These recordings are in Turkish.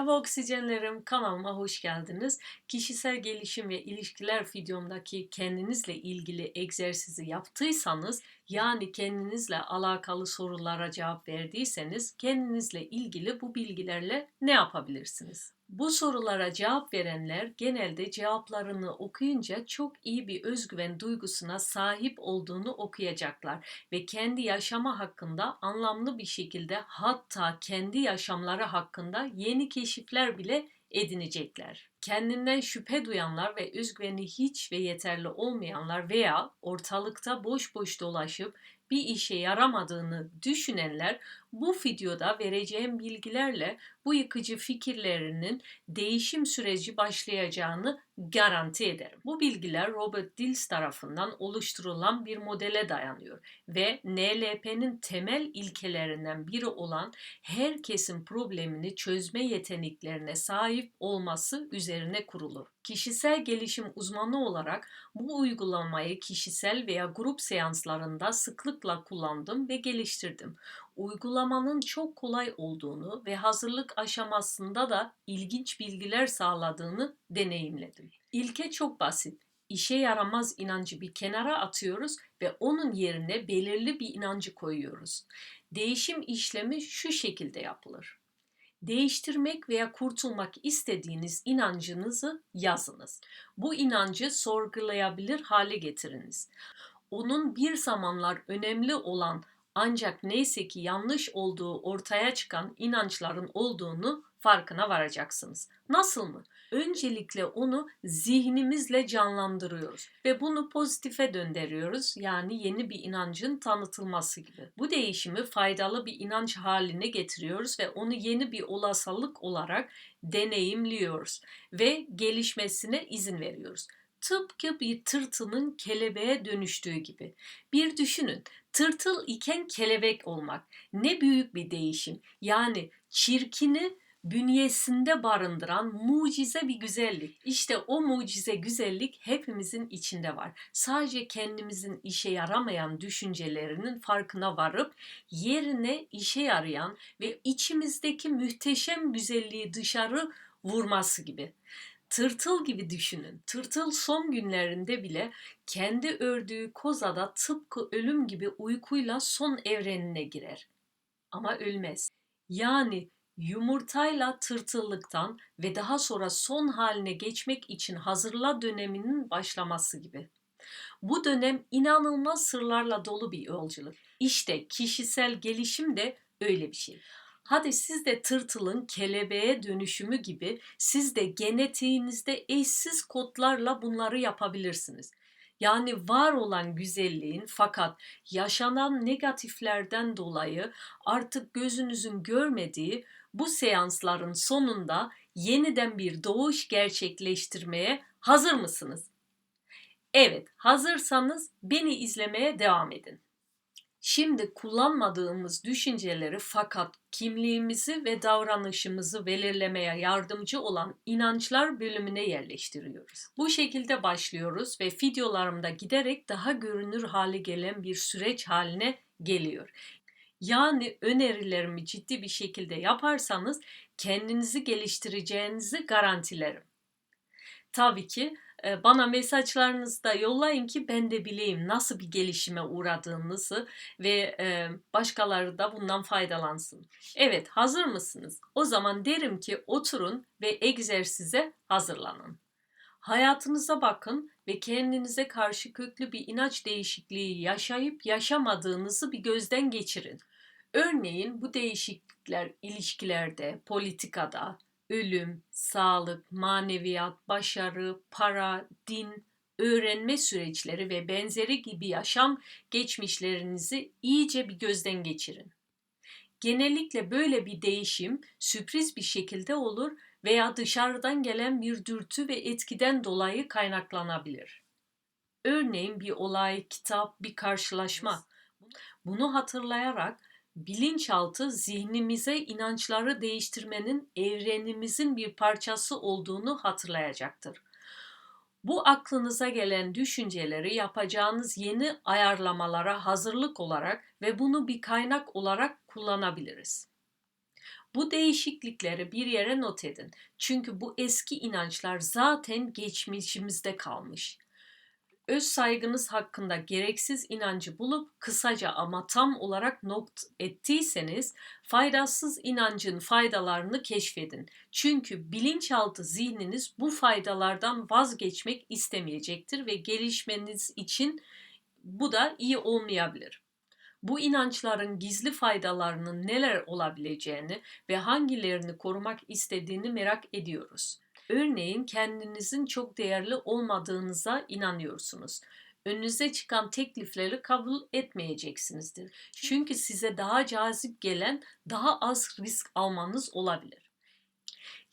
Merhaba oksijenlerim, kanalıma hoş geldiniz. Kişisel gelişim ve ilişkiler videomdaki kendinizle ilgili egzersizi yaptıysanız, yani kendinizle alakalı sorulara cevap verdiyseniz, kendinizle ilgili bu bilgilerle ne yapabilirsiniz? Bu sorulara cevap verenler genelde cevaplarını okuyunca çok iyi bir özgüven duygusuna sahip olduğunu okuyacaklar ve kendi yaşama hakkında anlamlı bir şekilde, hatta kendi yaşamları hakkında yeni keşifler bile edinecekler. Kendinden şüphe duyanlar ve özgüveni hiç ve yeterli olmayanlar veya ortalıkta boş boş dolaşıp bir işe yaramadığını düşünenler bu videoda vereceğim bilgilerle bu yıkıcı fikirlerinin değişim süreci başlayacağını garanti ederim. Bu bilgiler Robert Dills tarafından oluşturulan bir modele dayanıyor ve NLP'nin temel ilkelerinden biri olan herkesin problemini çözme yeteneklerine sahip olması üzerine kurulur. Kişisel gelişim uzmanı olarak bu uygulamayı kişisel veya grup seanslarında sıklıkla kullandım ve geliştirdim. Uygulamanın çok kolay olduğunu ve hazırlık aşamasında da ilginç bilgiler sağladığını deneyimledim. İlke çok basit. İşe yaramaz inancı bir kenara atıyoruz ve onun yerine belirli bir inancı koyuyoruz. Değişim işlemi şu şekilde yapılır. Değiştirmek veya kurtulmak istediğiniz inancınızı yazınız. Bu inancı sorgulayabilir hale getiriniz. Onun bir zamanlar önemli olan ancak neyse ki yanlış olduğu ortaya çıkan inançların olduğunu farkına varacaksınız. Nasıl mı? Öncelikle onu zihnimizle canlandırıyoruz ve bunu pozitife döndürüyoruz. Yani yeni bir inancın tanıtılması gibi. Bu değişimi faydalı bir inanç haline getiriyoruz ve onu yeni bir olasılık olarak deneyimliyoruz ve gelişmesine izin veriyoruz. Tıpkı bir tırtılın kelebeğe dönüştüğü gibi. Bir düşünün, tırtıl iken kelebek olmak ne büyük bir değişim. Yani çirkini bünyesinde barındıran mucize bir güzellik. İşte o mucize güzellik hepimizin içinde var. Sadece kendimizin işe yaramayan düşüncelerinin farkına varıp yerine işe yarayan ve içimizdeki muhteşem güzelliği dışarı vurması gibi. Tırtıl gibi düşünün. Tırtıl son günlerinde bile kendi ördüğü kozada tıpkı ölüm gibi uykuyla son evrenine girer. Ama ölmez. Yani yumurtayla tırtıllıktan ve daha sonra son haline geçmek için hazırla döneminin başlaması gibi. Bu dönem inanılmaz sırlarla dolu bir yolculuk. İşte kişisel gelişim de öyle bir şey. Hadi siz de tırtılın kelebeğe dönüşümü gibi siz de genetiğinizde eşsiz kodlarla bunları yapabilirsiniz. Yani var olan güzelliğin fakat yaşanan negatiflerden dolayı artık gözünüzün görmediği bu seansların sonunda yeniden bir doğuş gerçekleştirmeye hazır mısınız? Evet, hazırsanız beni izlemeye devam edin. Şimdi kullanmadığımız düşünceleri fakat kimliğimizi ve davranışımızı belirlemeye yardımcı olan inançlar bölümüne yerleştiriyoruz. Bu şekilde başlıyoruz ve videolarımda giderek daha görünür hale gelen bir süreç haline geliyor. Yani önerilerimi ciddi bir şekilde yaparsanız kendinizi geliştireceğinizi garantilerim. Tabii ki bana mesajlarınızı da yollayın ki ben de bileyim nasıl bir gelişime uğradığınızı ve başkaları da bundan faydalansın. Evet, hazır mısınız? O zaman derim ki oturun ve egzersize hazırlanın. Hayatınıza bakın ve kendinize karşı köklü bir inanç değişikliği yaşayıp yaşamadığınızı bir gözden geçirin. Örneğin bu değişiklikler ilişkilerde, politikada, ölüm, sağlık, maneviyat, başarı, para, din, öğrenme süreçleri ve benzeri gibi yaşam geçmişlerinizi iyice bir gözden geçirin. Genellikle böyle bir değişim sürpriz bir şekilde olur veya dışarıdan gelen bir dürtü ve etkiden dolayı kaynaklanabilir. Örneğin bir olay, kitap, bir karşılaşma. Bunu hatırlayarak bilinçaltı zihnimize inançları değiştirmenin evrenimizin bir parçası olduğunu hatırlayacaktır. Bu aklınıza gelen düşünceleri yapacağınız yeni ayarlamalara hazırlık olarak ve bunu bir kaynak olarak kullanabiliriz. Bu değişiklikleri bir yere not edin. Çünkü bu eski inançlar zaten geçmişimizde kalmış. Öz saygınız hakkında gereksiz inancı bulup kısaca ama tam olarak not ettiyseniz faydasız inancın faydalarını keşfedin. Çünkü bilinçaltı zihniniz bu faydalardan vazgeçmek istemeyecektir ve gelişmeniz için bu da iyi olmayabilir. Bu inançların gizli faydalarının neler olabileceğini ve hangilerini korumak istediğini merak ediyoruz. Örneğin kendinizin çok değerli olmadığınıza inanıyorsunuz. Önünüze çıkan teklifleri kabul etmeyeceksinizdir. Çünkü size daha cazip gelen daha az risk almanız olabilir.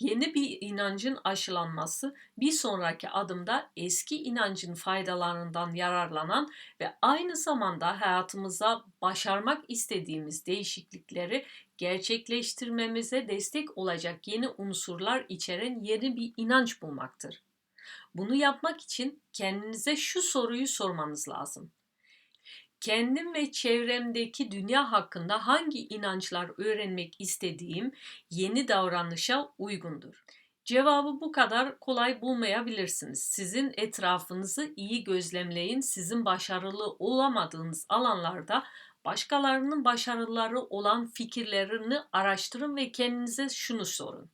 Yeni bir inancın aşılanması bir sonraki adımda eski inancın faydalarından yararlanan ve aynı zamanda hayatımıza başarmak istediğimiz değişiklikleri gerçekleştirmemize destek olacak yeni unsurlar içeren yeni bir inanç bulmaktır. Bunu yapmak için kendinize şu soruyu sormanız lazım. Kendim ve çevremdeki dünya hakkında hangi inançlar öğrenmek istediğim yeni davranışa uygundur? Cevabı bu kadar kolay bulmayabilirsiniz. Sizin etrafınızı iyi gözlemleyin. Sizin başarılı olamadığınız alanlarda başkalarının başarıları olan fikirlerini araştırın ve kendinize şunu sorun.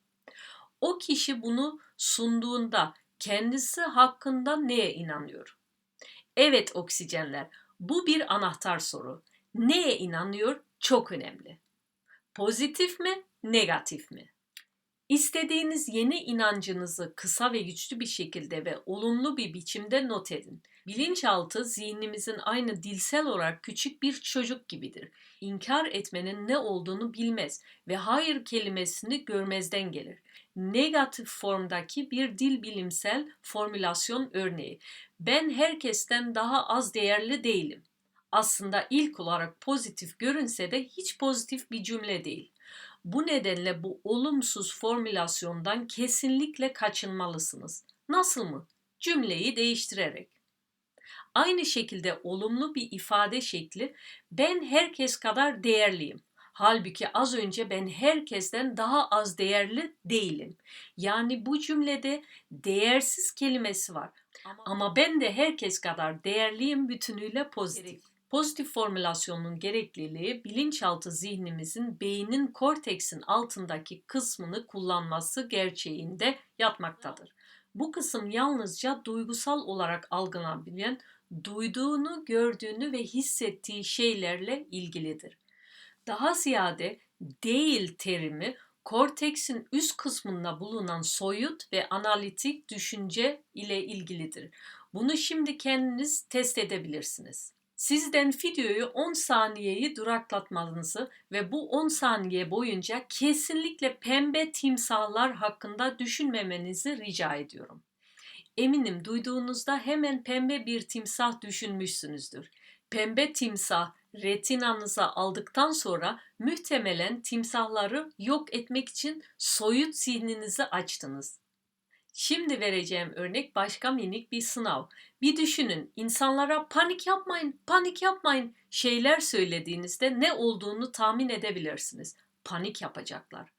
O kişi bunu sunduğunda kendisi hakkında neye inanıyor? Evet oksijenler. Bu bir anahtar soru. Neye inanıyor? Çok önemli. Pozitif mi, negatif mi? İstediğiniz yeni inancınızı kısa ve güçlü bir şekilde ve olumlu bir biçimde not edin. Bilinçaltı zihnimizin aynı dilsel olarak küçük bir çocuk gibidir. İnkar etmenin ne olduğunu bilmez ve hayır kelimesini görmezden gelir. Negatif formdaki bir dil bilimsel formülasyon örneği. Ben herkesten daha az değerli değilim. Aslında ilk olarak pozitif görünse de hiç pozitif bir cümle değil. Bu nedenle bu olumsuz formülasyondan kesinlikle kaçınmalısınız. Nasıl mı? Cümleyi değiştirerek. Aynı şekilde olumlu bir ifade şekli ben herkes kadar değerliyim. Halbuki az önce ben herkesten daha az değerli değilim. Yani bu cümlede değersiz kelimesi var. Ama ben de herkes kadar değerliyim bütünüyle pozitif. Pozitif formülasyonun gerekliliği bilinçaltı zihnimizin beynin korteksin altındaki kısmını kullanması gerçeğinde yatmaktadır. Bu kısım yalnızca duygusal olarak algılanabilen, duyduğunu, gördüğünü ve hissettiği şeylerle ilgilidir. Daha ziyade değil terimi korteksin üst kısmında bulunan soyut ve analitik düşünce ile ilgilidir. Bunu şimdi kendiniz test edebilirsiniz. Sizden videoyu 10 saniyeyi duraklatmanızı ve bu 10 saniye boyunca kesinlikle pembe timsahlar hakkında düşünmemenizi rica ediyorum. Eminim duyduğunuzda hemen pembe bir timsah düşünmüşsünüzdür. Pembe timsah retinanıza aldıktan sonra muhtemelen timsahları yok etmek için soyut zihninizi açtınız. Şimdi vereceğim örnek başka minik bir sınav. Bir düşünün, insanlara panik yapmayın, panik yapmayın şeyler söylediğinizde ne olduğunu tahmin edebilirsiniz. Panik yapacaklar.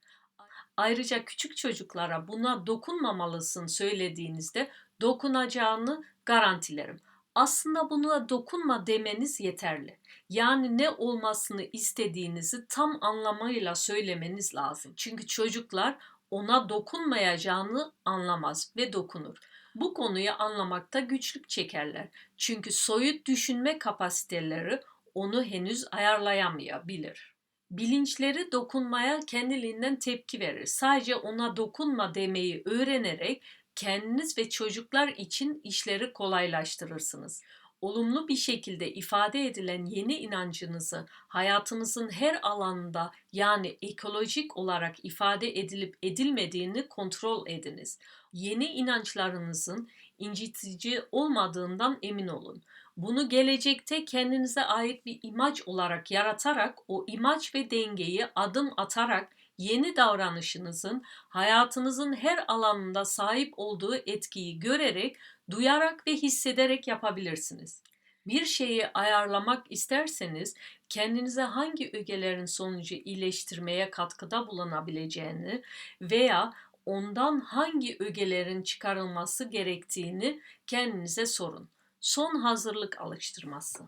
Ayrıca küçük çocuklara buna dokunmamalısın söylediğinizde dokunacağını garantilerim. Aslında buna dokunma demeniz yeterli. Yani ne olmasını istediğinizi tam anlamıyla söylemeniz lazım. Çünkü çocuklar ona dokunmayacağını anlamaz ve dokunur. Bu konuyu anlamakta güçlük çekerler. Çünkü soyut düşünme kapasiteleri onu henüz ayarlayamayabilir. Bilinçleri dokunmaya kendiliğinden tepki verir. Sadece ona dokunma demeyi öğrenerek kendiniz ve çocuklar için işleri kolaylaştırırsınız. Olumlu bir şekilde ifade edilen yeni inancınızı hayatınızın her alanında yani ekolojik olarak ifade edilip edilmediğini kontrol ediniz. Yeni inançlarınızın incitici olmadığından emin olun. Bunu gelecekte kendinize ait bir imaj olarak yaratarak o imaj ve dengeyi adım atarak yeni davranışınızın hayatınızın her alanında sahip olduğu etkiyi görerek, duyarak ve hissederek yapabilirsiniz. Bir şeyi ayarlamak isterseniz kendinize hangi ögelerin sonucu iyileştirmeye katkıda bulunabileceğini veya ondan hangi ögelerin çıkarılması gerektiğini kendinize sorun. Son hazırlık alıştırması.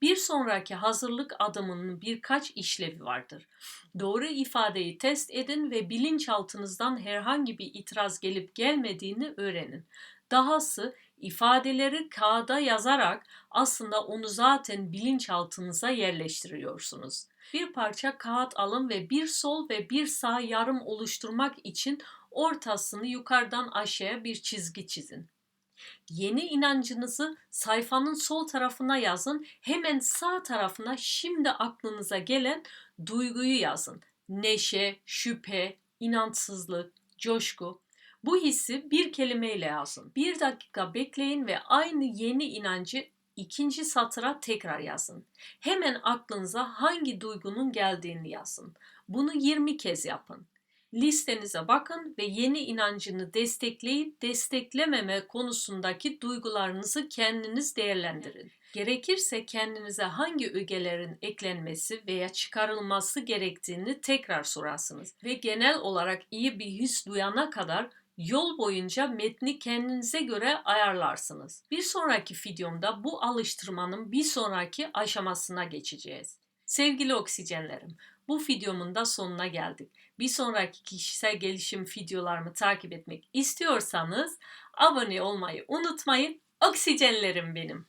Bir sonraki hazırlık adımının birkaç işlevi vardır. Doğru ifadeyi test edin ve bilinçaltınızdan herhangi bir itiraz gelip gelmediğini öğrenin. Dahası ifadeleri kağıda yazarak aslında onu zaten bilinçaltınıza yerleştiriyorsunuz. Bir parça kağıt alın ve bir sol ve bir sağ yarım oluşturmak için ortasını yukarıdan aşağıya bir çizgi çizin. Yeni inancınızı sayfanın sol tarafına yazın. Hemen sağ tarafına şimdi aklınıza gelen duyguyu yazın. Neşe, şüphe, inançsızlık, coşku. Bu hissi bir kelimeyle yazın. Bir dakika bekleyin ve aynı yeni inancı ikinci satıra tekrar yazın. Hemen aklınıza hangi duygunun geldiğini yazın. Bunu 20 kez yapın. Listenize bakın ve yeni inancını destekleyip desteklememe konusundaki duygularınızı kendiniz değerlendirin. Gerekirse kendinize hangi ögelerin eklenmesi veya çıkarılması gerektiğini tekrar sorarsınız ve genel olarak iyi bir his duyana kadar yol boyunca metni kendinize göre ayarlarsınız. Bir sonraki videomda bu alıştırmanın bir sonraki aşamasına geçeceğiz. Sevgili oksijenlerim, bu videomun da sonuna geldik. Bir sonraki kişisel gelişim videolarımı takip etmek istiyorsanız abone olmayı unutmayın. Oksijenlerim benim.